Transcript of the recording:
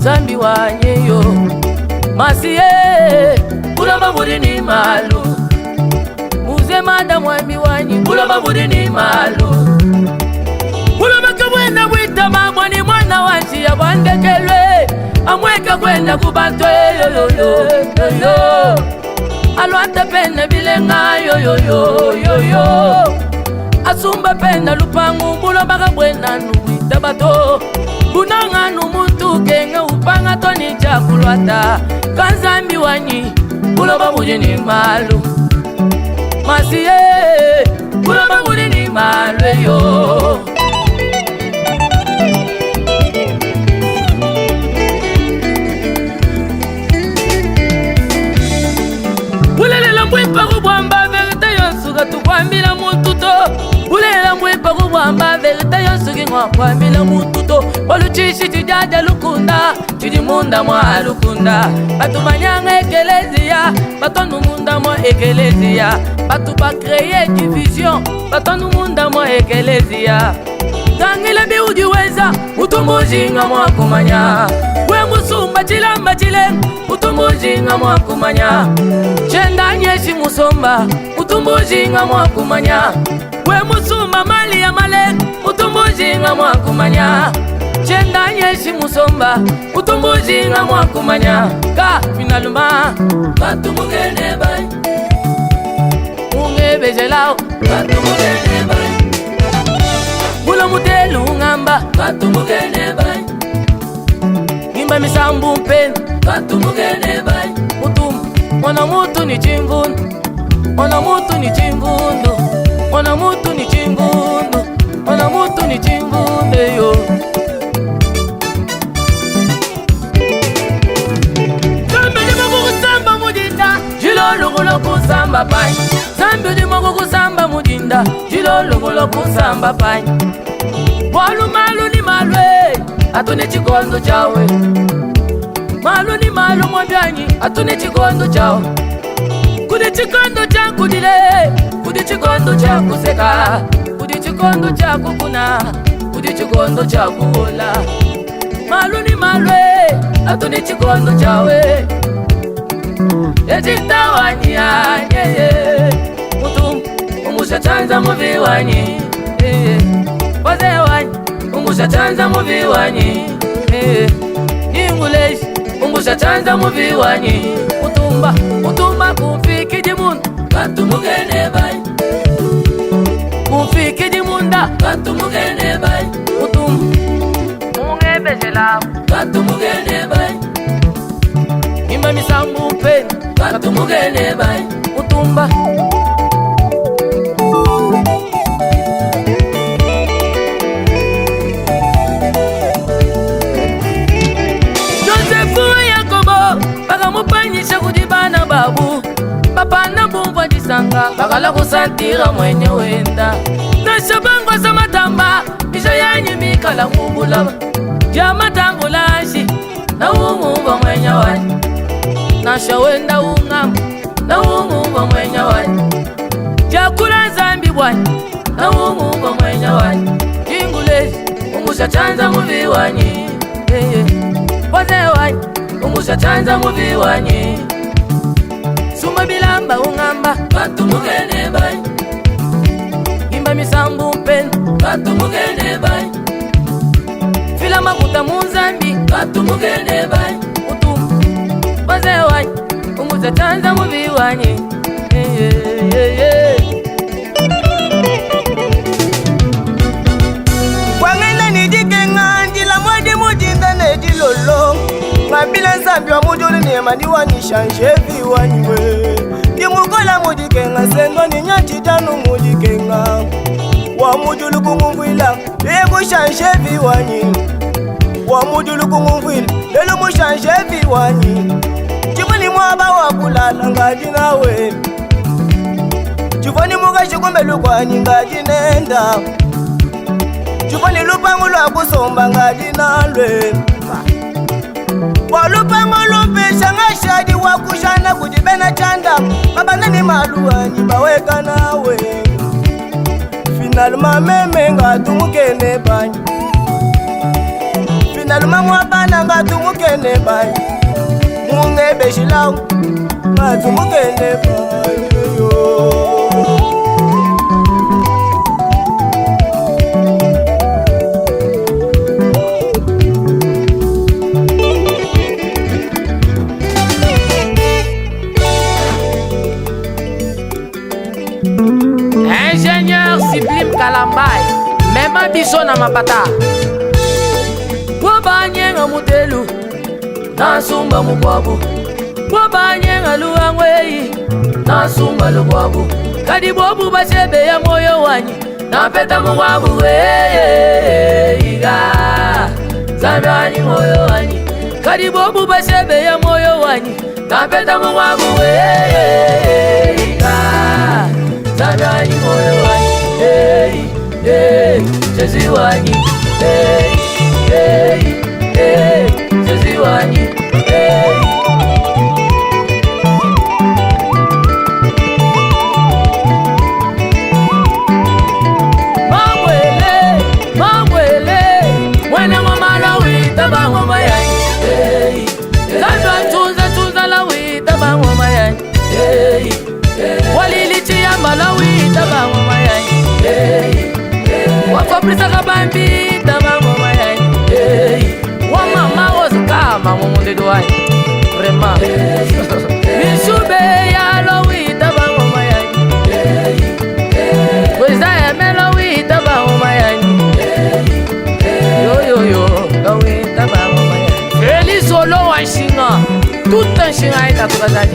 zambi wanye yo masiye kulaba muri ni malu muze mada mwami wanyi kulaba muri ni malu kulaba kabwenda wita mamwa ni mwana wanchi ya wandekelwe amweka kwenda kubanto yo alwata pena bilenga yo asumba pena lupangu kulaba kabwenda nuwita bato bunanga numuntu kenga upanga toni chakulwata kanzambi wanyi kulaba muri ni malu masiye kulaba muri ni malu yo ulelela mbwipa kubwamba verite yonsuka tukwambila mututo ulelela mbwipa kubwamba verite yonsuki ngwakwambila mututo oluchishi chijaja lukunda chidimunda mwa lukunda batu banyanga ekelezia batonu munda mwa ekelezia batu bakreye division batonu munda mwa ekelezia tangile biudi weza utumbujinga mwa kumanya we musumba chilamba chile utumbujinga mwa kumanya chenda nyeshi musomba utumbujinga mwa kumanya we musumba mali ya male utumbujinga mwa kumanya chenda nyeshi musomba utumbujinga mwa kumanya ka finaluma batumugene bai ungebejelao batumugene bai bula mutelu ngamba batumugene bai ngimba misambu mpeni batumugene bai mutum mwana mutu ni chimvundu mwana mutu ni chimvundu mwana mutu ni chimvundu mwana mutu ni chimvundu yo zambi ni mogo kusamba mudinda jilo lugulo kusamba pai zambi ni mogo kusamba mudinda jilo lugulo kusamba pai walu malu ni malwe atune chikondo chawe malu ni malu mwambianyi atune chikondo chao kudi chikondo cha kudile kudi chikondo cha kuseka kudi chikondo cha kukuna kudi chikondo cha kuola malu ni malwe atune chikondo chawe ejitawani yeye mutum umusha chanza muvi wanyi waze wanyi umusha chanza muvi wanyi inguleshi umusha chanza muvi wanyi utumba kumfiki dimundu batumugene bai kumfiki dimunda batumugene bai ungebejela batumugene bai imba misambu mpeni batumugene bai utumba mupanyisha kujibana babu papana bumva jisanga bakala kusantira mwenye wenda nashabangwa za matamba isha yanyi mikala ngubula ja matangulashi na umumva mwenye wani nasha wenda ungam na umumva mwenye wani jakula zambi bwani na umumva mwenye wani jinguleshi umusha chanza muvi wanyi waze wanyi umusha chanza muvi wanyi suma bilamba ungamba batumugene bai imba misambu mpeni batumugene bai fila makuta munzambi batumugene bai utumu waze wanyi umusha chanza muvi wanyi wangena nijikenga njila mwadi mujinda nejilolo ngabila nzambi wa mujulu ni maniwa ni shanje viwanywe Kimukola mujikenga sendo ni nyati tanu mujikenga wa mujulu kungumvila ego shanje viwanyi wa mujulu kungumvila lelo mu shanje viwanyi Chifoni mwaba wa kulala ngaji nawe Chifoni mugashi kumbe lukwanyi ngaji nenda Chifoni lupangu lwa kusomba ngaji nalwe Walupangu lupisha ngashadi wakushana kujibena chanda Mabana ni maluani baweka nawe Final mameme nga tumukene banyi na lumamwa bana ngatumukene bayi mungebe shilaw ngatumukene bayi Ingénieur Sublime Kalambay, Mema biso na mapata Wabanyenga mutelu Nasumba mukwabu Wabanyenga luangwei Nasumba lukwabu Kadi bobu basebe ya moyo wanyi Napeta mukwabu Iga Zambi wanyi moyo wanyi Kadi bobu basebe ya moyo wanyi Napeta mukwabu Iga Zambi wanyi moyo wanyi Chezi wanyi Chezi wanyi Mamwele Mwene ngomala wita ba ngoma yanyi Zandwa tunza la wita ba ngoma yanyi Walilichi yamba la wita ba ngoma yanyi Wafabrisa kabambi taba ngoma yanyi Wamama wazikama mumunde duwanyi Vraiment Mishube ya lo wita ba ngoma yanyi Weza ya me lo wita ba ngoma yanyi Yo lo wita ba ngoma yanyi Feli solo wa shinga Tuta shinga ita tukazani